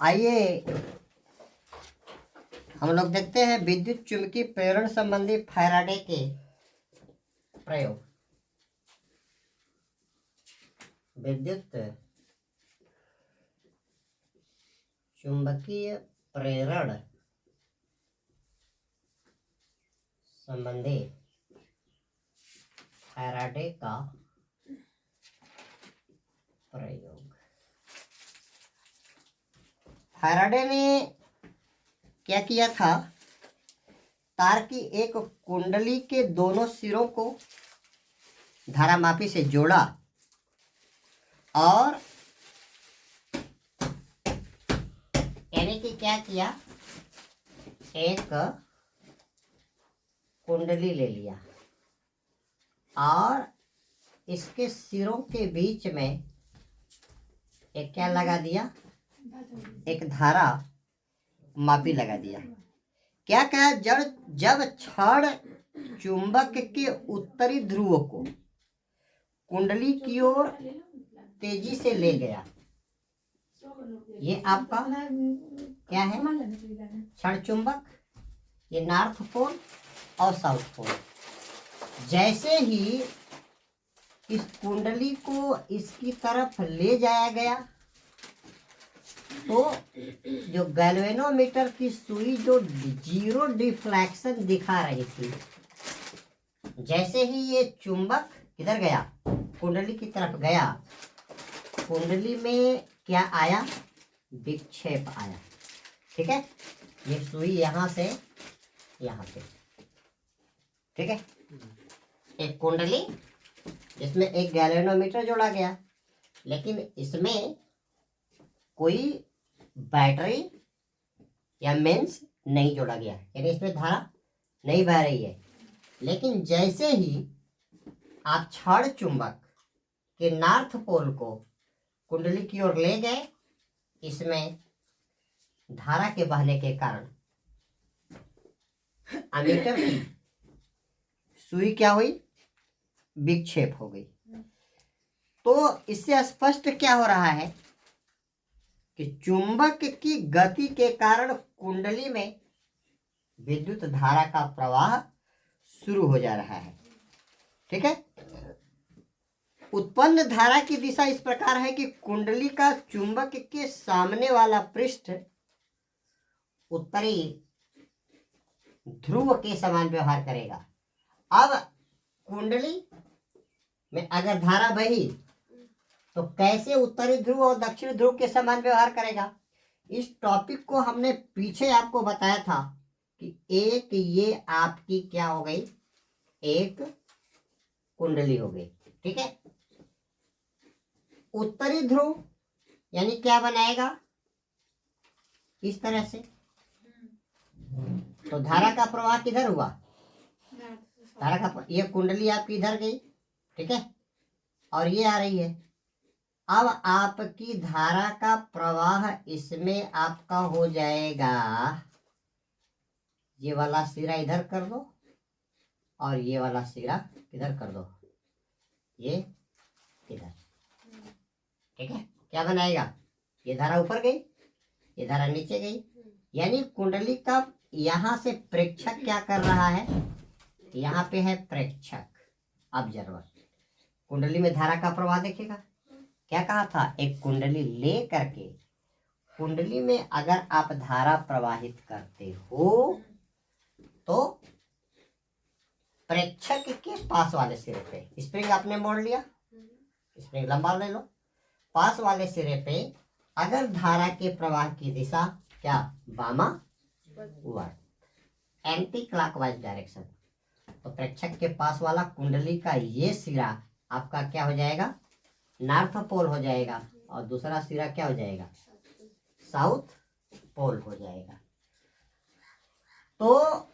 आइए हम लोग देखते हैं विद्युत चुम्बकीय प्रेरण संबंधी फैराडे के प्रयोग। विद्युत चुम्बकीय प्रेरण संबंधी फैराडे का प्रयोग। फैराडे ने क्या किया था, तार की एक कुंडली के दोनों सिरों को धारामापी से जोड़ा और यानी कि क्या किया, एक कुंडली ले लिया और इसके सिरों के बीच में एक क्या लगा दिया, एक धारा मापी लगा दिया। क्या कहा, जब क्षण चुंबक के उत्तरी ध्रुव को कुंडली की ओर तेजी से ले गया। ये आपका क्या है, क्षण चुंबक, ये नॉर्थ पोल और साउथ पोल। जैसे ही इस कुंडली को इसकी तरफ ले जाया गया तो जो गैल्वेनोमीटर की सुई जो जीरो डिफ्लेक्शन दिखा रही थी, जैसे ही ये चुंबक किधर गया, कुंडली की तरफ गया, कुंडली में क्या आया, विक्षेप आया। ठीक है, ये सुई यहाँ से यहाँ पे, ठीक है, एक कुंडली इसमें एक गैल्वेनोमीटर जोड़ा गया, लेकिन इसमें कोई बैटरी या मेंस नहीं जोड़ा गया, यानी इसमें धारा नहीं बह रही है। लेकिन जैसे ही आप क्षण चुंबक के नॉर्थ पोल को कुंडली की ओर ले गए, इसमें धारा के बहने के कारण अमीटर की सुई क्या हुई, विक्षेप हो गई। तो इससे स्पष्ट क्या हो रहा है कि चुंबक की गति के कारण कुंडली में विद्युत धारा का प्रवाह शुरू हो जा रहा है। ठीक है, उत्पन्न धारा की दिशा इस प्रकार है कि कुंडली का चुंबक के सामने वाला पृष्ठ उत्तरी ध्रुव के समान व्यवहार करेगा। अब कुंडली में अगर धारा बही तो कैसे उत्तरी ध्रुव और दक्षिण ध्रुव के समान व्यवहार करेगा। इस टॉपिक को हमने पीछे आपको बताया था कि एक ये आपकी क्या हो गई, एक कुंडली हो गई। ठीक है, उत्तरी ध्रुव यानी क्या बनाएगा, इस तरह से। तो धारा का प्रवाह किधर हुआ, धारा का, ये कुंडली आपकी इधर गई, ठीक है, और ये आ रही है। अब आपकी धारा का प्रवाह इसमें आपका हो जाएगा, ये वाला सिरा इधर कर दो और ये वाला सिरा इधर कर दो, ये इधर। ठीक है, क्या बनाएगा, ये धारा ऊपर गई, ये धारा नीचे गई, यानी कुंडली का यहां से प्रेक्षक क्या कर रहा है, यहाँ पे है प्रेक्षक, ऑब्जर्वर। कुंडली में धारा का प्रवाह देखेगा। क्या कहा था, एक कुंडली ले करके कुंडली में अगर आप धारा प्रवाहित करते हो तो प्रेक्षक के पास वाले सिरे पे, स्प्रिंग आपने मोड़ लिया, स्प्रिंग लंबा ले लो, पास वाले सिरे पे अगर धारा के प्रवाह की दिशा क्या, वामावर्त, एंटी क्लॉकवाइज डायरेक्शन, तो प्रेक्षक के पास वाला कुंडली का ये सिरा आपका क्या हो जाएगा, नॉर्थ पोल हो जाएगा, और दूसरा सिरा क्या हो जाएगा, साउथ पोल हो जाएगा। तो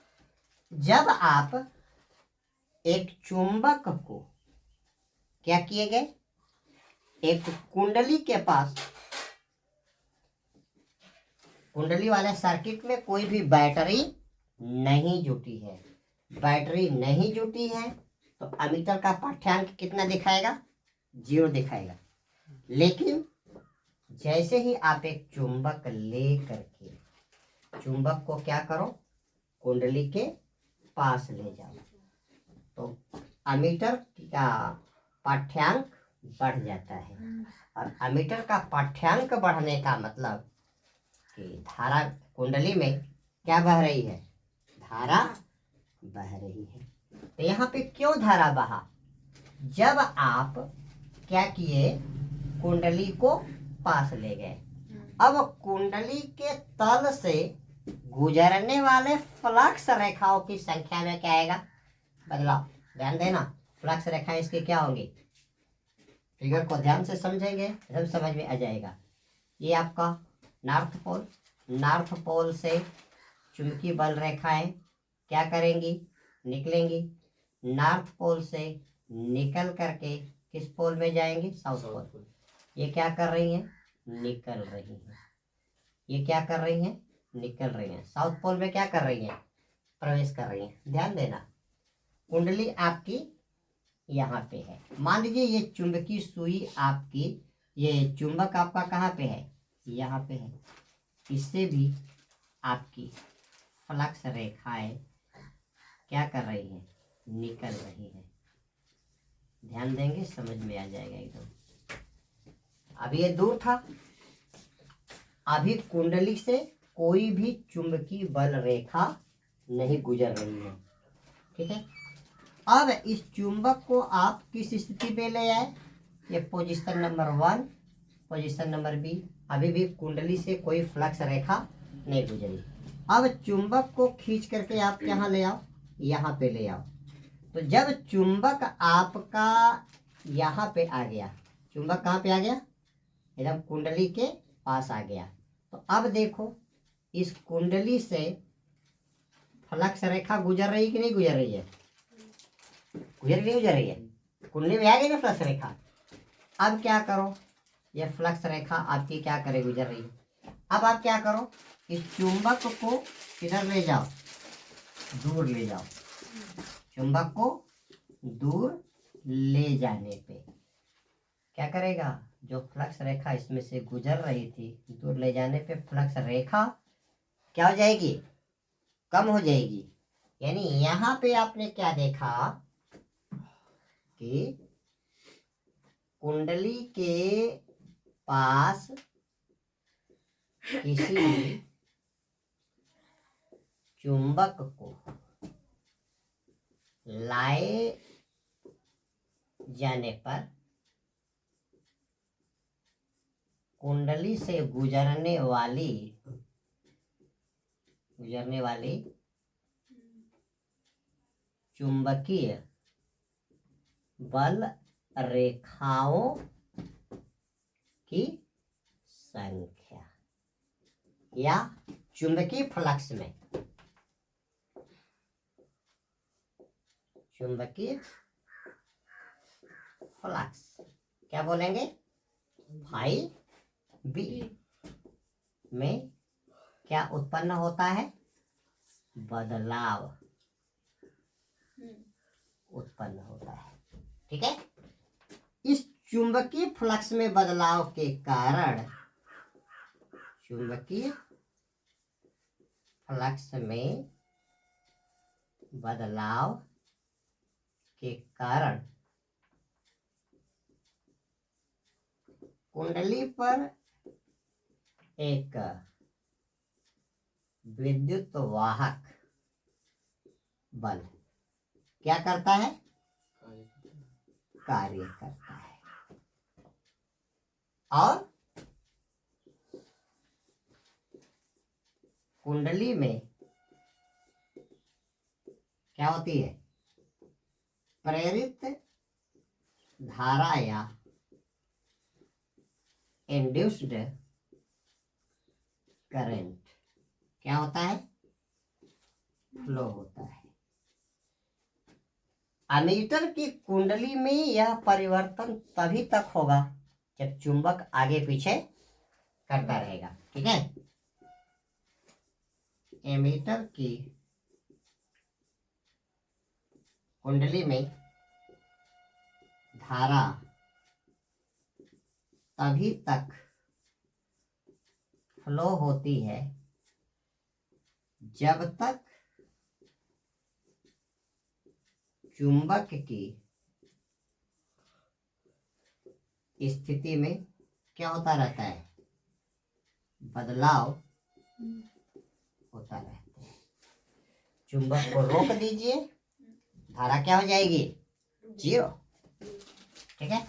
जब आप एक चुंबक को क्या किए गए, एक कुंडली के पास, कुंडली वाले सर्किट में कोई भी बैटरी नहीं जुटी है, बैटरी नहीं जुटी है तो अमीटर का पाठ्यांक कितना दिखाएगा, 0 दिखाएगा। लेकिन जैसे ही आप एक चुंबक ले करके चुंबक को क्या करो, कुंडली के पास ले जाओ, तो अमीटर का पाठ्यांक बढ़ जाता है। और अमीटर का पाठ्यांक बढ़ने का मतलब कि धारा कुंडली में क्या बह रही है, धारा बह रही है। तो यहाँ पे क्यों धारा बहा, जब आप क्या किए, कुंडली को पास ले गए। अब कुंडली के तल से गुजरने वाले फ्लक्स रेखाओं की संख्या में क्या आएगा, बदलाव। ध्यान देना, फ्लक्स रेखाएं इसकी क्या होंगी, फिगर को ध्यान से समझेंगे सब समझ में आ जाएगा। ये आपका नॉर्थ पोल, नॉर्थ पोल से चुंबकीय बल रेखाएं क्या करेंगी, निकलेंगी। नॉर्थ पोल से निकल करके किस पोल में जाएंगी, साउथ पोल। ये क्या कर रही हैं, निकल रही हैं। ये क्या कर रही हैं, निकल रही हैं। साउथ पोल में क्या कर रही हैं, प्रवेश कर रही हैं। ध्यान देना, कुंडली आपकी यहाँ पे है। मान लीजिए ये चुंबकीय सुई आपकी, ये चुंबक आपका कहाँ पे है, यहाँ पे है। इससे भी आपकी फ्लक्स रेखाएं क्या कर रही हैं, निकल रही है। ध्यान देंगे समझ में आ जाएगा एकदम। अभी ये दूर था, अभी कुंडली से कोई भी चुंबकीय बल रेखा नहीं गुजर रही है, ठीक है। अब इस चुंबक को आप किस स्थिति पे ले आए, ये position number 1, position number B. अभी भी कुंडली से कोई फ्लक्स रेखा नहीं गुजरी। अब चुंबक को खींच करके आप यहाँ ले आओ, यहाँ पे ले आओ। तो जब चुंबक आपका यहाँ पे आ गया, चुंबक कहाँ पे आ गया, एकदम कुंडली के पास आ गया। तो अब देखो, इस कुंडली से फ्लक्स रेखा गुजर रही कि नहीं गुजर रही है, गुजर नहीं गुजर रही है, कुंडली में आ गई ना फ्लक्स रेखा। अब क्या करो, ये फ्लक्स रेखा आपकी क्या करे, गुजर रही है। अब आप क्या करो, इस चुंबक को किधर ले जाओ, दूर ले जाओ। चुंबक को दूर ले जाने पे क्या करेगा, जो फ्लक्स रेखा इसमें से गुजर रही थी, दूर ले जाने पे फ्लक्स रेखा क्या हो जाएगी, कम हो जाएगी। यानी यहाँ पे आपने क्या देखा कि कुंडली के पास किसी चुंबक को लाए जाने पर कुंडली से गुजरने वाली चुंबकीय बल रेखाओं की संख्या, या चुंबकीय फ्लक्स में, चुंबकीय फ्लक्स क्या बोलेंगे, फाई बी में क्या उत्पन्न होता है, बदलाव उत्पन्न होता है, ठीक है। इस चुंबकीय फ्लक्स में बदलाव के कारण, चुंबकीय फ्लक्स में बदलाव के कारण कुंडली पर एक विद्युत वाहक बल क्या करता है, कार्य करता है। और कुंडली में क्या होती है, प्रेरित धारा या इंड्यूस्ड करंट क्या होता है, फ्लो होता है। अमीटर की कुंडली में यह परिवर्तन तभी तक होगा जब चुंबक आगे पीछे करता रहेगा, ठीक है। एमीटर की कुंडली में धारा तभी तक फ्लो होती है जब तक चुंबक की स्थिति में क्या होता रहता है, बदलाव होता रहता है। चुंबक को रोक दीजिए, धारा क्या हो जाएगी, 0। ठीक है,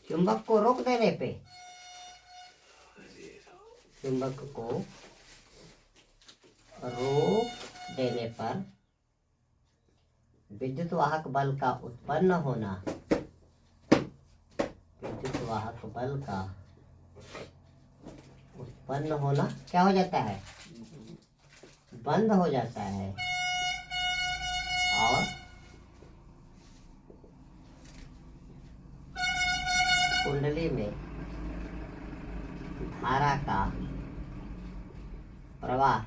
चुंबक को रोक देने पे, चुंबक को रोक देने पर विद्युत वाहक बल का उत्पन्न होना, विद्युत वाहक बल का उत्पन्न होना क्या हो जाता है, बंद हो जाता है, और कुंडली में धारा का प्रवाह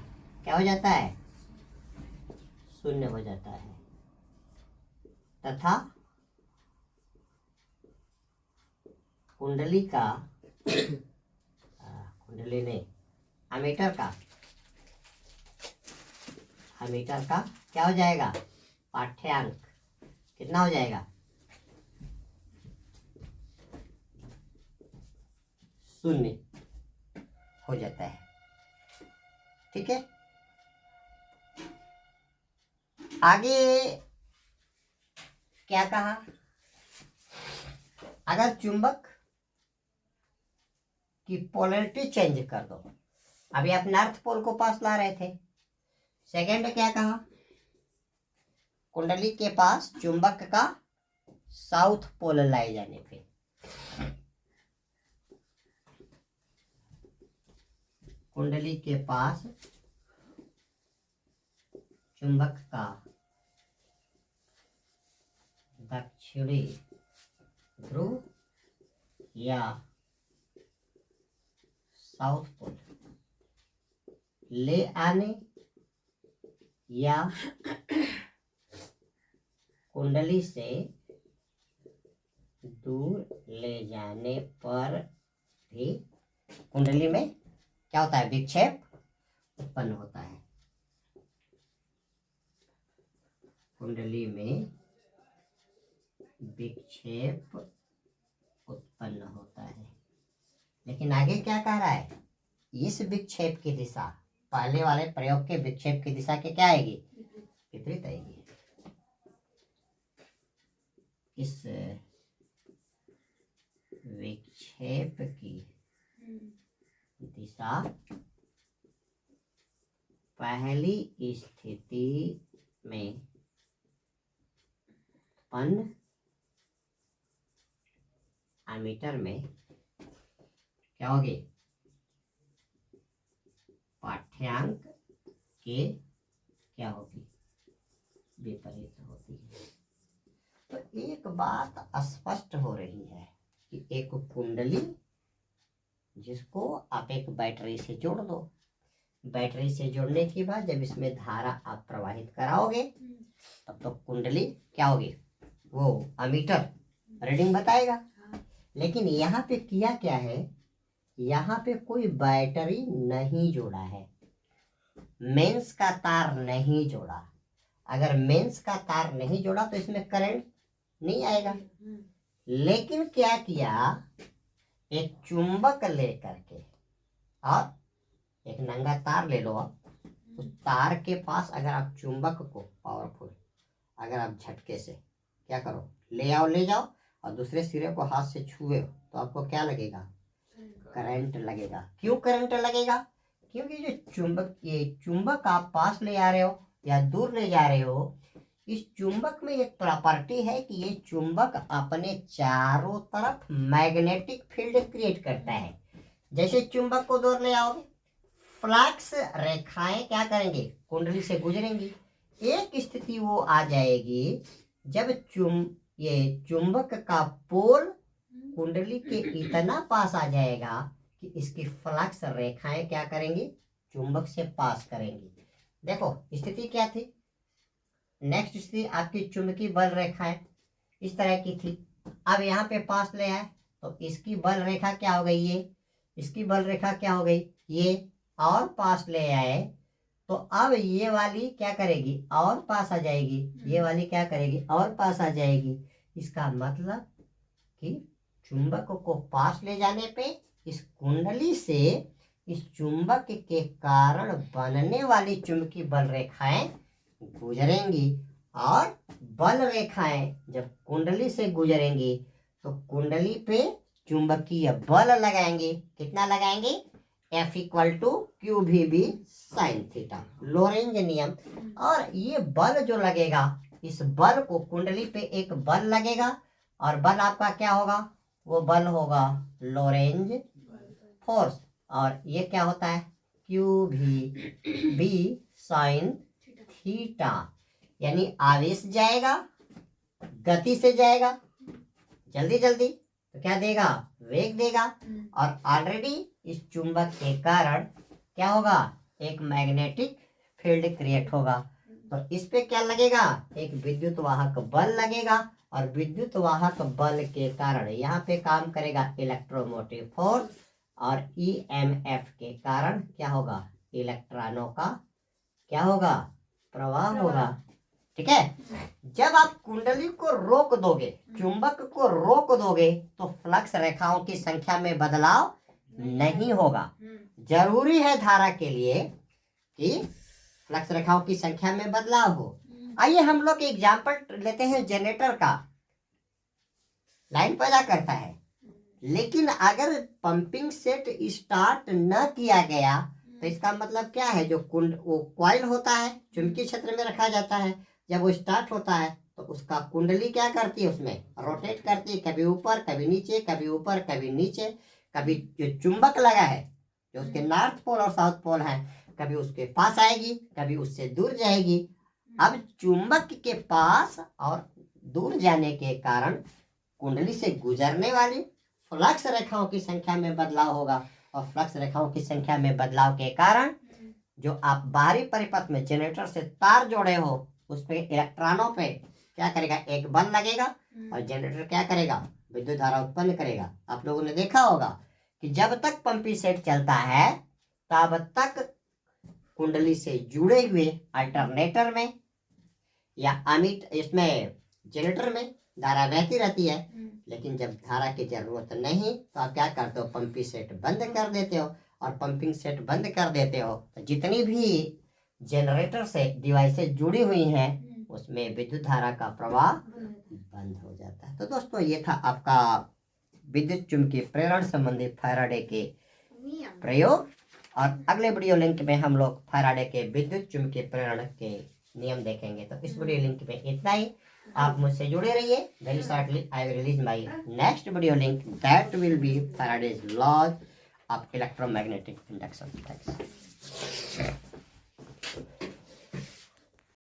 क्या हो जाता है, शून्य हो जाता है, तथा कुंडली का कुंडली नहीं, एमीटर का क्या हो जाएगा, पाठ्यांक कितना हो जाएगा, 0 हो जाता है। ठीक है, आगे क्या कहा, अगर चुंबक की पोलैरिटी चेंज कर दो, अभी आप नॉर्थ पोल को पास ला रहे थे, सेकंड क्या कहा, कुंडली के पास चुंबक का साउथ पोल लाए जाने पे, कुंडली के पास चुंबक का दक्षिणी ध्रुव या साउथ पोल ले आने या कुंडली से दूर ले जाने पर भी कुंडली में क्या होता है, विक्षेप उत्पन्न होता है। कुंडली में विक्षेप उत्पन्न होता है, लेकिन आगे क्या कह रहा है, इस विक्षेप की दिशा, पहले वाले प्रयोग के विक्षेप की दिशा के क्या आएगी, विपरीत आएगी। इस विक्षेप की दिशा पहली स्थिति में उत्पन्न एमीटर में क्या होगी, पाठ्यांक के क्या होगी, विपरीत होती है। तो एक बात स्पष्ट हो रही है कि एक कुंडली जिसको आप एक बैटरी से जोड़ दो, बैटरी से जोड़ने के बाद जब इसमें धारा आप प्रवाहित कराओगे तब तो कुंडली क्या होगी, वो एमीटर रीडिंग बताएगा। लेकिन यहाँ पे किया क्या है, यहाँ पे कोई बैटरी नहीं जोड़ा है, मेंस का तार नहीं जोड़ा। अगर मेंस का तार नहीं जोड़ा तो इसमें करंट नहीं आएगा। लेकिन क्या किया, एक चुंबक लेकर के और एक नंगा तार ले लो, उस तार के पास अगर आप चुंबक को पावरफुल अगर आप झटके से क्या करो, ले आओ, ले जाओ, और दूसरे सिरे को हाथ से छुए तो आपको क्या लगेगा, करंट लगेगा। क्यों करंट लगेगा, क्योंकि जो ये चुंबक आप पास ले आ रहे हो या दूर ले जा रहे हो, इस चुंबक में एक प्रॉपर्टी है कि ये चुंबक अपने चारों तरफ मैग्नेटिक फील्ड क्रिएट करता है। जैसे चुंबक को दूर ले आओगे, फ्लक्स रेखाएं क्या करेंगे, कुंडली से गुजरेंगी। एक स्थिति वो आ जाएगी जब ये चुंबक का पोल कुंडली के इतना पास आ जाएगा कि इसकी फ्लक्स रेखाएं क्या करेंगी, चुंबक से पास करेंगी। देखो स्थिति क्या थी, नेक्स्ट स्थिति आपकी चुंबकीय बल रेखाएं इस तरह की थी। अब यहाँ पे पास ले आए तो इसकी बल रेखा क्या हो गई, ये इसकी बल रेखा क्या हो गई, ये और पास ले आए तो अब ये वाली क्या करेगी, और पास आ जाएगी, ये वाली क्या करेगी, और पास आ जाएगी। इसका मतलब कि चुंबक को पास ले जाने पे इस कुंडली से इस चुंबक के कारण बनने वाली चुंबकीय बल रेखाएं गुजरेंगी, और बल रेखाएं जब कुंडली से गुजरेंगी तो कुंडली पे चुंबकीय बल लगाएंगे। कितना लगाएंगे, F = QVB sin theta, Lorentz नियम। और ये बल जो लगेगा, इस बल को कुंडली पे एक बल लगेगा, और बल आपका क्या होगा, वो बल होगा लोरेंज फोर्स। और ये क्या होता है, QVB sin थीटा। यानी आवेश जाएगा, गति से जाएगा जल्दी जल्दी, तो क्या देगा, वेग देगा। और ऑलरेडी इस चुंबक के कारण क्या होगा, एक मैग्नेटिक फील्ड क्रिएट होगा। तो इस पे क्या लगेगा, एक विद्युत वाहक बल लगेगा, और विद्युत वाहक बल के कारण यहाँ पे काम करेगा इलेक्ट्रोमोटिव फोर्स, और EMF के कारण क्या होगा, इलेक्ट्रॉनों का क्या होगा, प्रवाह होगा। ठीक है। जब आप कुंडली को रोक दोगे, चुंबक को रोक दोगे, तो फ्लक्स रेखाओं की संख्या में बदलाव नहीं होगा। जरूरी है धारा के लिए कि फ्लक्स रेखाओं की संख्या में बदलाव हो। आइए हम लोग एग्जाम्पल लेते हैं जनरेटर का। लाइन पैदा करता है, लेकिन अगर पंपिंग सेट स्टार्ट न किया गया तो इसका मतलब क्या है, जो वो कॉइल होता है चुंबकीय क्षेत्र में रखा जाता है, जब वो स्टार्ट होता है तो उसका कुंडली क्या करती है, उसमें रोटेट करती है, कभी ऊपर कभी नीचे, कभी ऊपर कभी नीचे। कभी जो चुंबक लगा है, जो उसके नॉर्थ पोल और साउथ पोल है, कभी उसके पास आएगी, कभी उससे दूर जाएगी। अब चुंबक के पास और दूर जाने के कारण कुंडली से गुजरने वाली फ्लक्स रेखाओं की संख्या में बदलाव होगा, और फ्लक्स रेखाओं की संख्या में बदलाव के कारण जो आप बाहरी परिपथ में जनरेटर से तार जोड़े हो, उस पे इलेक्ट्रॉनों पे क्या करेगा, एक बल लगेगा, और जनरेटर क्या करेगा, विद्युत धारा उत्पन्न करेगा। आप लोगों ने देखा होगा कि जब तक पंपिंग सेट चलता है तब तक कुंडली से जुड़े हुए अल्टरनेटर में या अमिट इसमें जनरेटर में धारा बहती रहती है। लेकिन जब धारा की जरूरत नहीं तो आप क्या करते हो, पंपिंग सेट बंद कर देते हो, और पंपिंग सेट बंद कर देते हो तो जितनी भी जनरेटर से डिवाइसेस जुड़ी हुई हैं उसमें विद्युत धारा का प्रवाह बंद हो जाता है। तो दोस्तों ये था आपका विद्युत चुंबकीय प्रेरण संबंधी फैराडे के प्रयोग, और अगले वीडियो लिंक में हम लोग फैराडे के विद्युत चुंबकीय प्रेरण के नियम देखेंगे। तो इस वीडियो लिंक में इतना ही। आप मुझसे जुड़े रहिए। Very shortly I will release my next video link that will be Faraday's laws of electromagnetic induction. Thanks.